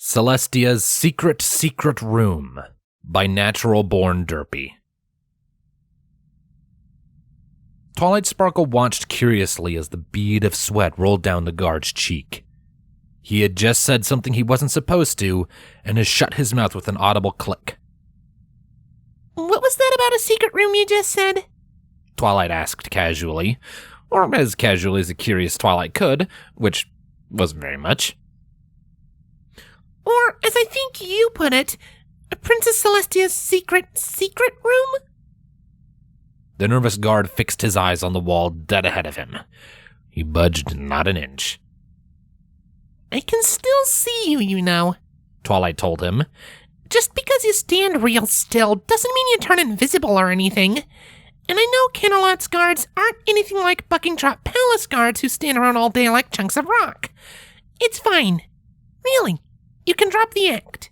Celestia's Secret Room by Natural Born Derpy. Twilight Sparkle watched curiously as the bead of sweat rolled down the guard's cheek. He had just said something he wasn't supposed to, and has shut his mouth with an audible click. What was that about a secret room you just said? Twilight asked casually, or as casually as a curious Twilight could, which wasn't very much. Or, as I think you put it, Princess Celestia's secret room? The nervous guard fixed his eyes on the wall dead ahead of him. He budged not an inch. I can still see you, you know, Twilight told him. Just because you stand real still doesn't mean you turn invisible or anything. And I know Canterlot's guards aren't anything like Buckingtrap Palace guards who stand around all day like chunks of rock. It's fine. Really, you can drop the act.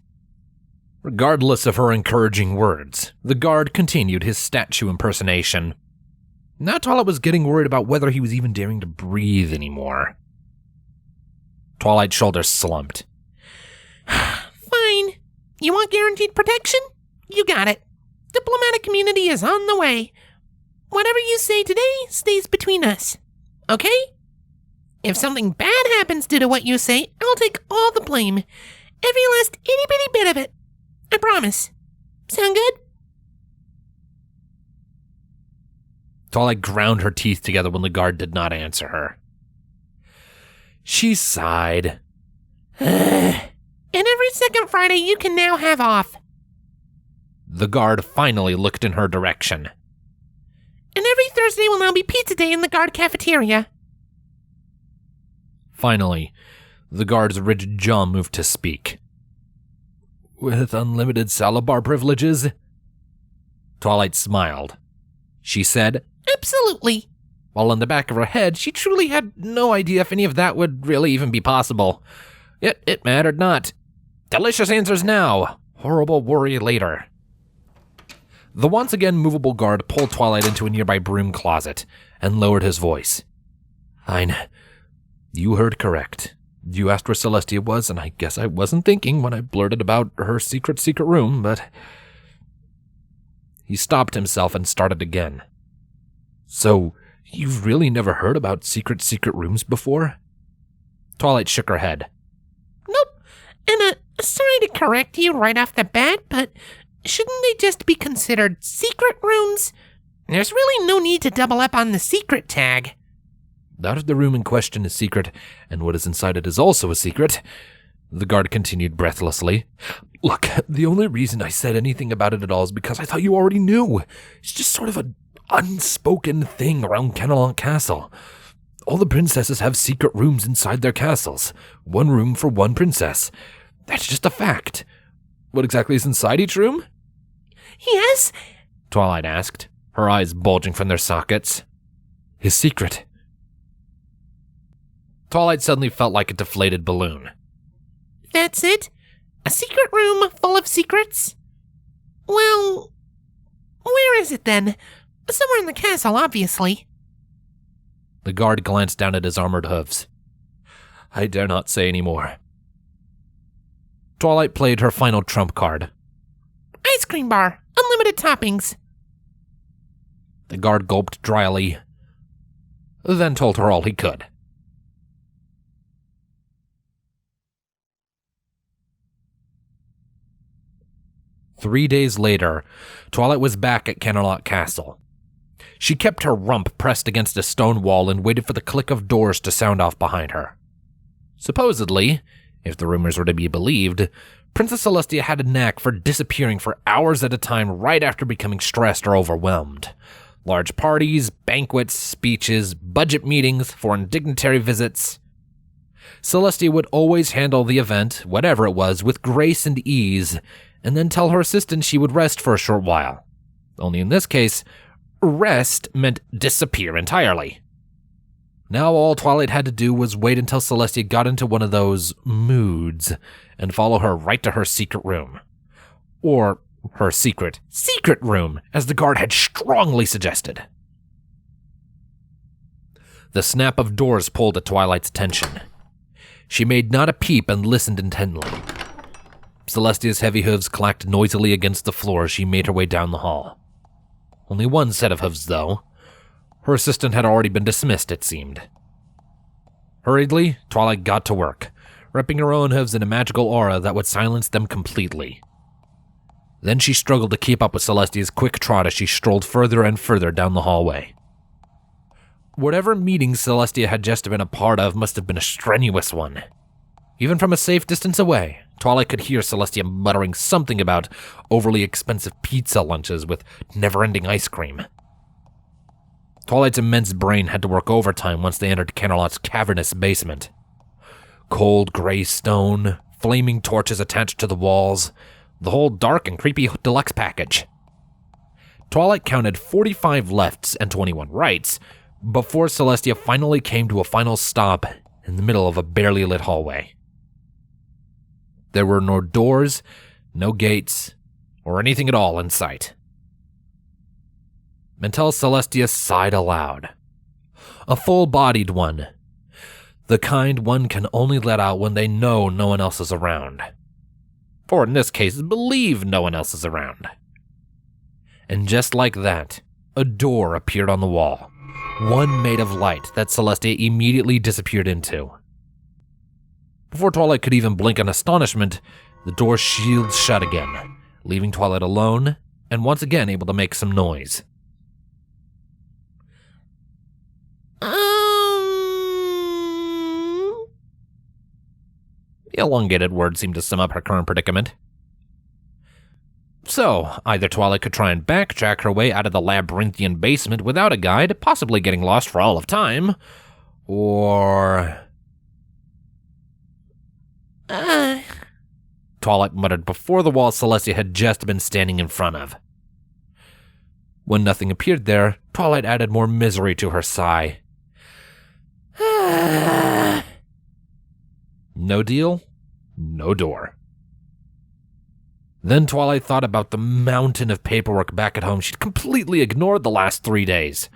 Regardless of her encouraging words, the guard continued his statue impersonation. Now Twilight was getting worried about whether he was even daring to breathe anymore. Twilight's shoulders slumped. Fine. You want guaranteed protection? You got it. Diplomatic immunity is on the way. Whatever you say today stays between us. Okay? If something bad happens due to what you say, I'll take all the blame. Every last itty-bitty bit of it. I promise. Sound good? Twilight ground her teeth together when the guard did not answer her. She sighed. And every second Friday you can now have off. The guard finally looked in her direction. And every Thursday will now be pizza day in the guard cafeteria. Finally, the guard's rigid jaw moved to speak. With unlimited salad bar privileges? Twilight smiled. She said, Absolutely. While in the back of her head, she truly had no idea if any of that would really even be possible. Yet it mattered not. Delicious answers now. Horrible worry later. The once again movable guard pulled Twilight into a nearby broom closet and lowered his voice. Fine. You heard correct. You asked where Celestia was, and I guess I wasn't thinking when I blurted about her secret room, but... He stopped himself and started again. So, you've really never heard about secret rooms before? Twilight shook her head. Nope. And, sorry to correct you right off the bat, but shouldn't they just be considered secret rooms? There's really no need to double up on the secret tag. That if the room in question is secret, and what is inside it is also a secret, the guard continued breathlessly. Look, the only reason I said anything about it at all is because I thought you already knew. It's just sort of an unspoken thing around Canterlot Castle. All the princesses have secret rooms inside their castles. One room for one princess. That's just a fact. What exactly is inside each room? Yes? Twilight asked, her eyes bulging from their sockets. His secret. Twilight suddenly felt like a deflated balloon. That's it? A secret room full of secrets? Well, where is it then? Somewhere in the castle, obviously. The guard glanced down at his armored hooves. I dare not say any more. Twilight played her final trump card. Ice cream bar. Unlimited toppings. The guard gulped dryly, then told her all he could. Three days later, Twilight was back at Canterlot Castle. She kept her rump pressed against a stone wall and waited for the click of doors to sound off behind her. Supposedly, if the rumors were to be believed, Princess Celestia had a knack for disappearing for hours at a time right after becoming stressed or overwhelmed. Large parties, banquets, speeches, budget meetings, foreign dignitary visits. Celestia would always handle the event, whatever it was, with grace and ease, and then tell her assistant she would rest for a short while. Only in this case, rest meant disappear entirely. Now all Twilight had to do was wait until Celestia got into one of those moods and follow her right to her secret room. Or her secret room, as the guard had strongly suggested. The snap of doors pulled at Twilight's attention. She made not a peep and listened intently. Celestia's heavy hooves clacked noisily against the floor as she made her way down the hall. Only one set of hooves, though. Her assistant had already been dismissed, it seemed. Hurriedly, Twilight got to work, wrapping her own hooves in a magical aura that would silence them completely. Then she struggled to keep up with Celestia's quick trot as she strolled further and further down the hallway. Whatever meeting Celestia had just been a part of must have been a strenuous one. Even from a safe distance away, Twilight could hear Celestia muttering something about overly expensive pizza lunches with never-ending ice cream. Twilight's immense brain had to work overtime once they entered Canterlot's cavernous basement. Cold gray stone, flaming torches attached to the walls, the whole dark and creepy deluxe package. Twilight counted 45 lefts and 21 rights before Celestia finally came to a final stop in the middle of a barely lit hallway. There were no doors, no gates, or anything at all in sight. Until Celestia sighed aloud. A full-bodied one. The kind one can only let out when they know no one else is around. Or in this case, believe no one else is around. And just like that, a door appeared on the wall. One made of light that Celestia immediately disappeared into. Before Twilight could even blink in astonishment, the door shield shut again, leaving Twilight alone and once again able to make some noise. The elongated word seemed to sum up her current predicament. So, either Twilight could try and backtrack her way out of the labyrinthian basement without a guide, possibly getting lost for all of time, or... Twilight muttered before the wall Celestia had just been standing in front of. When nothing appeared there, Twilight added more misery to her sigh. No deal, no door. Then Twilight thought about the mountain of paperwork back at home she'd completely ignored the last 3 days.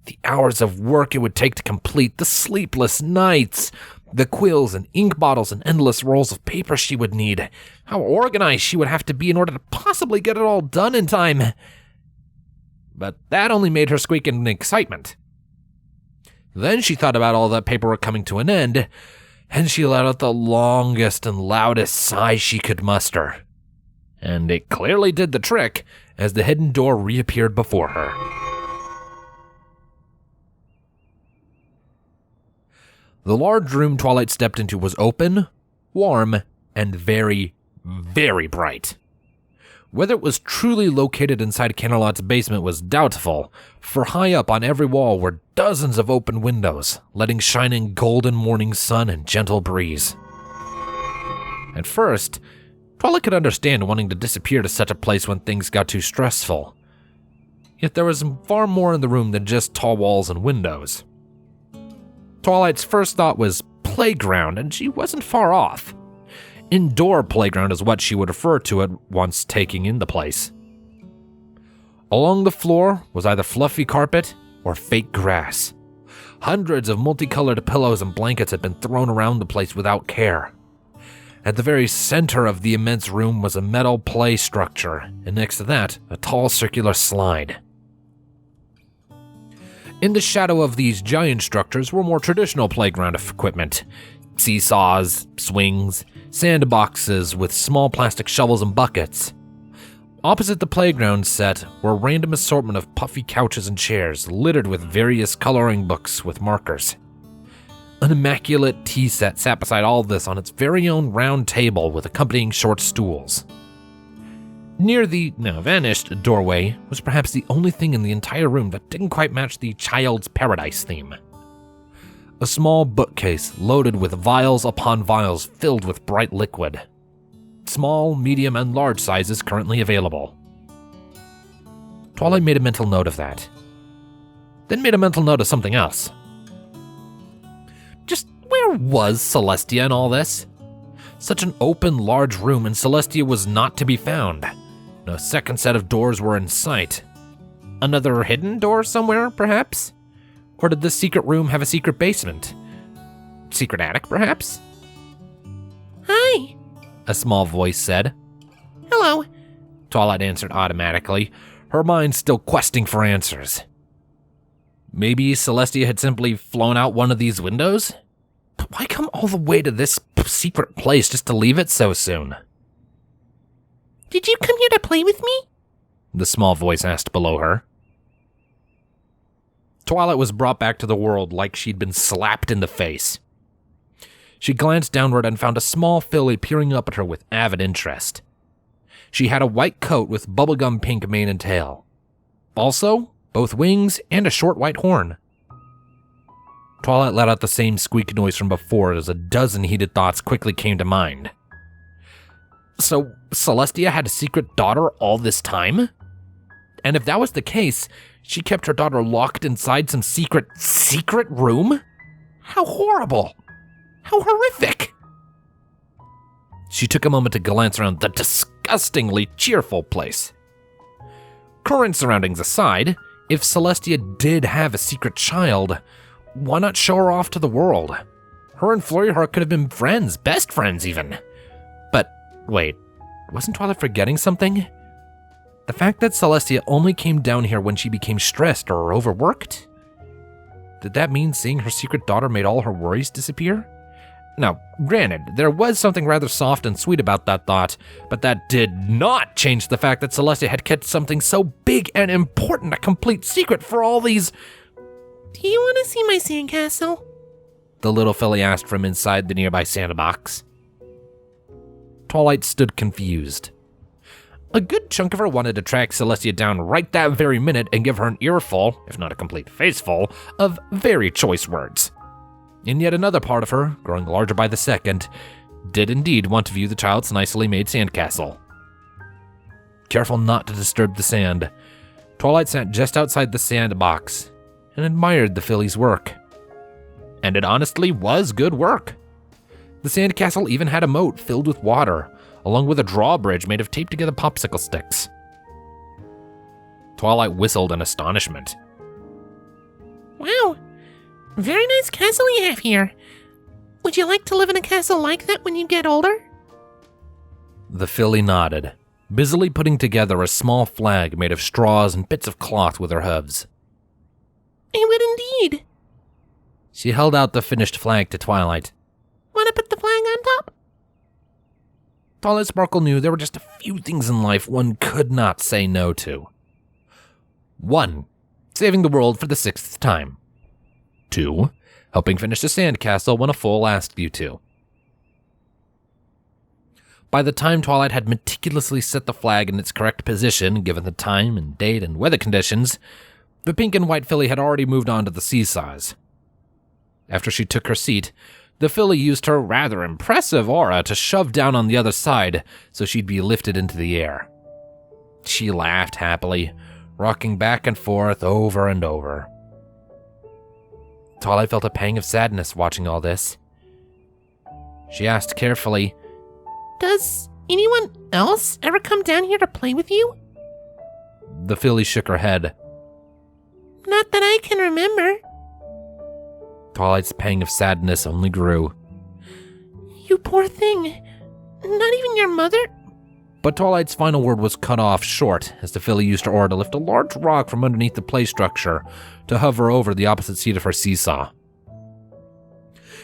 The hours of work it would take to complete, the sleepless nights, the quills and ink bottles and endless rolls of paper she would need, how organized she would have to be in order to possibly get it all done in time. But that only made her squeak in excitement. Then she thought about all that paperwork coming to an end, and she let out the longest and loudest sigh she could muster. And it clearly did the trick as the hidden door reappeared before her. The large room Twilight stepped into was open, warm, and very, very bright. Whether it was truly located inside Canterlot's basement was doubtful, for high up on every wall were dozens of open windows, letting shining golden morning sun and gentle breeze. At first, Twilight could understand wanting to disappear to such a place when things got too stressful. Yet there was far more in the room than just tall walls and windows. Twilight's first thought was playground, and she wasn't far off. Indoor playground is what she would refer to it once taking in the place. Along the floor was either fluffy carpet or fake grass. Hundreds of multicolored pillows and blankets had been thrown around the place without care. At the very center of the immense room was a metal play structure, and next to that, a tall circular slide. In the shadow of these giant structures were more traditional playground equipment. Seesaws, swings, sandboxes with small plastic shovels and buckets. Opposite the playground set were a random assortment of puffy couches and chairs littered with various coloring books with markers. An immaculate tea set sat beside all this on its very own round table with accompanying short stools. Near the now vanished doorway was perhaps the only thing in the entire room that didn't quite match the Child's Paradise theme. A small bookcase loaded with vials upon vials filled with bright liquid. Small, medium, and large sizes currently available. Twilight made a mental note of that. Then made a mental note of something else. Just where was Celestia in all this? Such an open, large room, and Celestia was not to be found. No second set of doors were in sight. Another hidden door somewhere, perhaps? Or did this secret room have a secret basement? Secret attic, perhaps? Hi, a small voice said. Hello. Twilight answered automatically, her mind still questing for answers. Maybe Celestia had simply flown out one of these windows? But why come all the way to this secret place just to leave it so soon? Did you come here to play with me? The small voice asked below her. Twilight was brought back to the world like she'd been slapped in the face. She glanced downward and found a small filly peering up at her with avid interest. She had a white coat with bubblegum pink mane and tail. Also, both wings and a short white horn. Twilight let out the same squeak noise from before as a dozen heated thoughts quickly came to mind. So, Celestia had a secret daughter all this time? And if that was the case, she kept her daughter locked inside some secret room? How horrible! How horrific! She took a moment to glance around the disgustingly cheerful place. Current surroundings aside, if Celestia did have a secret child, why not show her off to the world? Her and Florryheart could have been friends, best friends even. But, wait, wasn't Twilight forgetting something? The fact that Celestia only came down here when she became stressed or overworked? Did that mean seeing her secret daughter made all her worries disappear? Now, granted, there was something rather soft and sweet about that thought, but that did not change the fact that Celestia had kept something so big and important a complete secret for all these... Do you want to see my sandcastle? The little filly asked from inside the nearby sandbox. Twilight stood confused. A good chunk of her wanted to track Celestia down right that very minute and give her an earful, if not a complete faceful, of very choice words. And yet another part of her, growing larger by the second, did indeed want to view the child's nicely made sandcastle. Careful not to disturb the sand, Twilight sat just outside the sandbox and admired the filly's work. And it honestly was good work. The sandcastle even had a moat filled with water, along with a drawbridge made of taped-together popsicle sticks. Twilight whistled in astonishment. Wow, very nice castle you have here. Would you like to live in a castle like that when you get older? The filly nodded, busily putting together a small flag made of straws and bits of cloth with her hooves. I would indeed. She held out the finished flag to Twilight. Want to put the flag on top? Twilight Sparkle knew there were just a few things in life one could not say no to. 1. Saving the world for the 6th time. 2. Helping finish the sandcastle when a fool asked you to. By the time Twilight had meticulously set the flag in its correct position, given the time and date and weather conditions, the pink and white filly had already moved on to the seesaws. After she took her seat, the filly used her rather impressive aura to shove down on the other side so she'd be lifted into the air. She laughed happily, rocking back and forth over and over. Twilight felt a pang of sadness watching all this. She asked carefully, Does anyone else ever come down here to play with you? The filly shook her head. Not that I can remember. Twilight's pang of sadness only grew. You poor thing. Not even your mother? But Twilight's final word was cut off short as the filly used her oar to lift a large rock from underneath the play structure to hover over the opposite seat of her seesaw.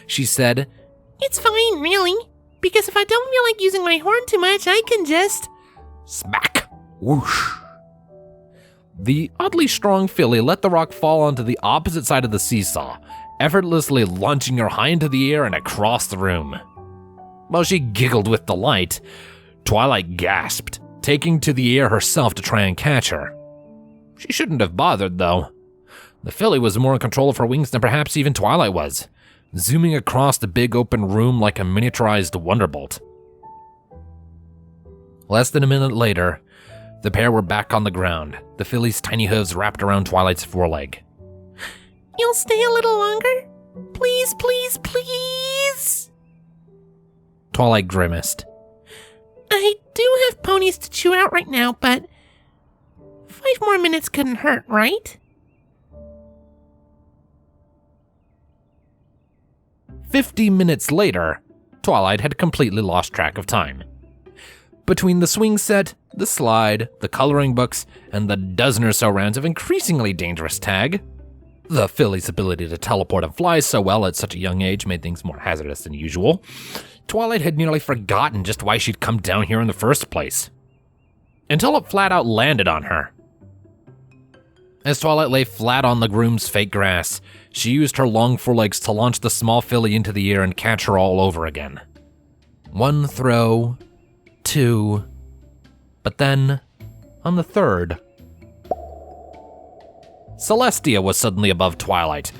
She said, It's fine, really, because if I don't feel like using my horn too much, I can just... Smack! Whoosh! The oddly strong filly let the rock fall onto the opposite side of the seesaw, effortlessly launching her high into the air and across the room. While she giggled with delight, Twilight gasped, taking to the air herself to try and catch her. She shouldn't have bothered, though. The filly was more in control of her wings than perhaps even Twilight was, zooming across the big open room like a miniaturized wonderbolt. Less than a minute later, the pair were back on the ground, the filly's tiny hooves wrapped around Twilight's foreleg. You'll stay a little longer? Please, please, please? Twilight grimaced. I do have ponies to chew out right now, but 5 more minutes couldn't hurt, right? 50 minutes later, Twilight had completely lost track of time. Between the swing set, the slide, the coloring books, and the dozen or so rounds of increasingly dangerous tag, the filly's ability to teleport and fly so well at such a young age made things more hazardous than usual. Twilight had nearly forgotten just why she'd come down here in the first place. Until it flat out landed on her. As Twilight lay flat on the groom's fake grass, she used her long forelegs to launch the small filly into the air and catch her all over again. One throw, two, but then, on the third, Celestia was suddenly above Twilight,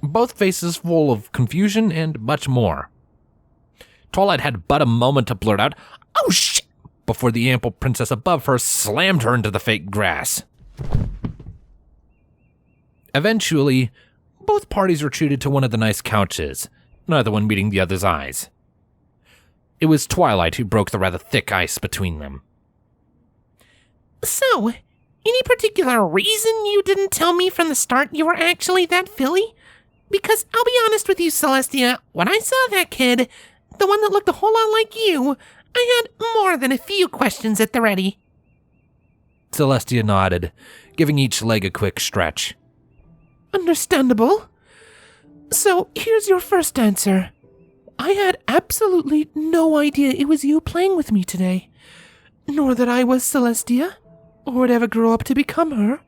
both faces full of confusion and much more. Twilight had but a moment to blurt out, "Oh shit!" before the ample princess above her slammed her into the fake grass. Eventually, both parties retreated to one of the nice couches, neither one meeting the other's eyes. It was Twilight who broke the rather thick ice between them. So, any particular reason you didn't tell me from the start you were actually that filly? Because I'll be honest with you, Celestia, when I saw that kid, the one that looked a whole lot like you, I had more than a few questions at the ready. Celestia nodded, giving each leg a quick stretch. Understandable. So, here's your first answer. I had absolutely no idea it was you playing with me today, nor that I was Celestia, or would ever grow up to become her,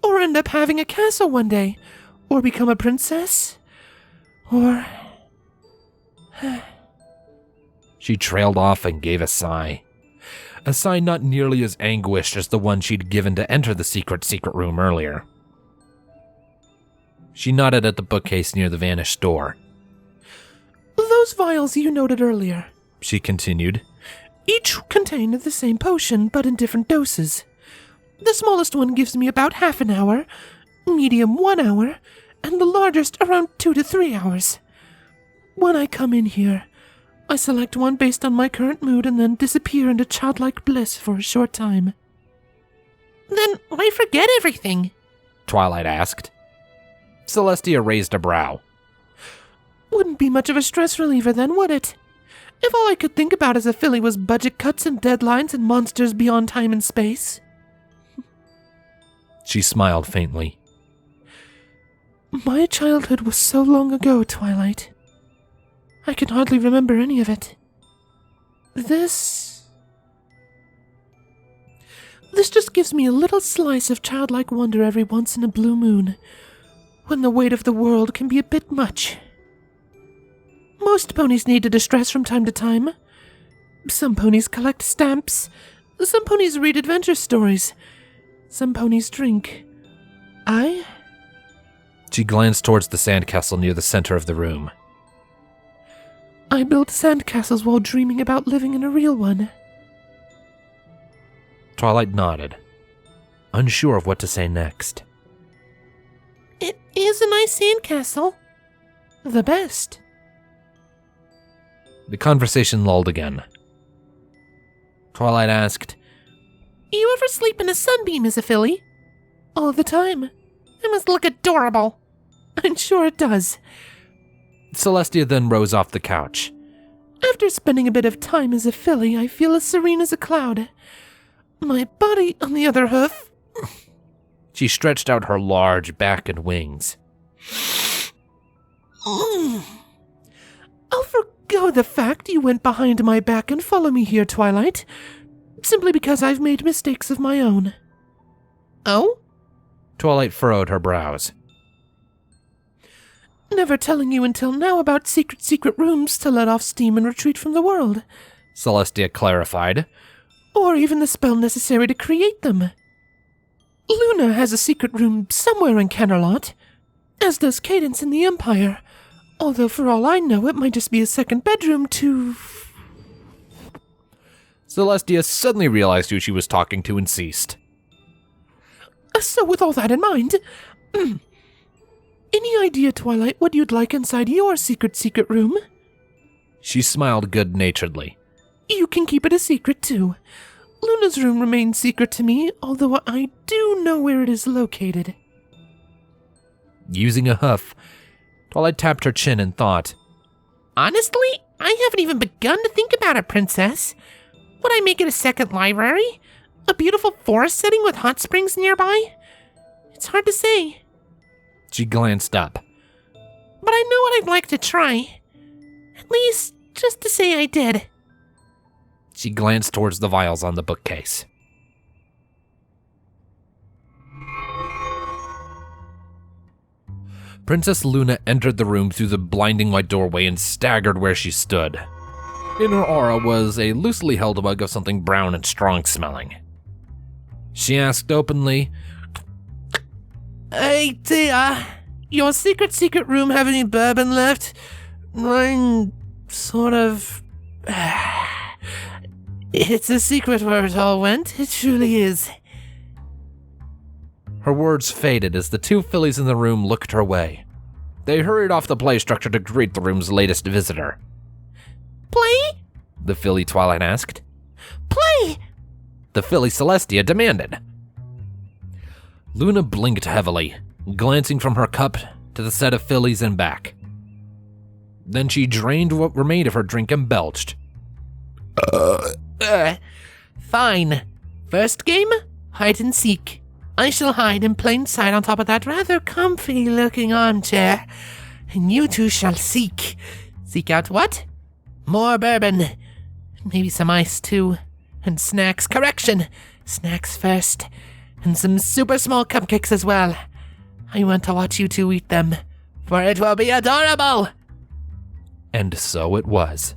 or end up having a castle one day, or become a princess, or... She trailed off and gave a sigh not nearly as anguished as the one she'd given to enter the secret room earlier. She nodded at the bookcase near the vanished door. Those vials you noted earlier, she continued, each contain the same potion, but in different doses. The smallest one gives me about half an hour, medium 1 hour, and the largest around 2 to 3 hours. When I come in here, I select one based on my current mood and then disappear into childlike bliss for a short time. Then why forget everything? Twilight asked. Celestia raised a brow. Wouldn't be much of a stress reliever then, would it? If all I could think about as a filly was budget cuts and deadlines and monsters beyond time and space. She smiled faintly. My childhood was so long ago, Twilight. I can hardly remember any of it. This just gives me a little slice of childlike wonder every once in a blue moon, when the weight of the world can be a bit much. Most ponies need to distress from time to time. Some ponies collect stamps. Some ponies read adventure stories. Some ponies drink. She glanced towards the sandcastle near the center of the room. I built sandcastles while dreaming about living in a real one. Twilight nodded, unsure of what to say next. It is a nice sandcastle. The best. The conversation lulled again. Twilight asked, You ever sleep in a sunbeam as a filly? All the time. It must look adorable. I'm sure it does. Celestia then rose off the couch. After spending a bit of time as a filly, I feel as serene as a cloud. My body, on the other hoof... She stretched out her large back and wings. I'll forgo the fact you went behind my back and follow me here, Twilight, simply because I've made mistakes of my own. Oh? Twilight furrowed her brows. Never telling you until now about secret rooms to let off steam and retreat from the world, Celestia clarified. Or even the spell necessary to create them. Luna has a secret room somewhere in Canterlot, as does Cadence in the Empire, although for all I know it might just be a second bedroom to... Celestia suddenly realized who she was talking to and ceased. So with all that in mind... Any idea, Twilight, what you'd like inside your secret room? She smiled good-naturedly. You can keep it a secret, too. Luna's room remains secret to me, although I do know where it is located. Using a huff, Twilight tapped her chin and thought, Honestly, I haven't even begun to think about it, Princess. Would I make it a second library? A beautiful forest setting with hot springs nearby? It's hard to say. She glanced up. But I know what I'd like to try. At least, just to say I did. She glanced towards the vials on the bookcase. Princess Luna entered the room through the blinding white doorway and staggered where she stood. In her aura was a loosely held mug of something brown and strong-smelling. She asked openly, Hey, dear, your secret room have any bourbon left? Mine, sort of... It's a secret where it all went, it truly is. Her words faded as the two fillies in the room looked her way. They hurried off the play structure to greet the room's latest visitor. Play? The filly Twilight asked. Play! The filly Celestia demanded. Luna blinked heavily, glancing from her cup to the set of fillies and back. Then she drained what remained of her drink and belched. Fine. First game, hide and seek. I shall hide in plain sight on top of that rather comfy-looking armchair, and you two shall seek. Seek out what? More bourbon. Maybe some ice, too. And snacks. Correction! Snacks first. And some super small cupcakes as well. I want to watch you two eat them, for it will be adorable! And so it was.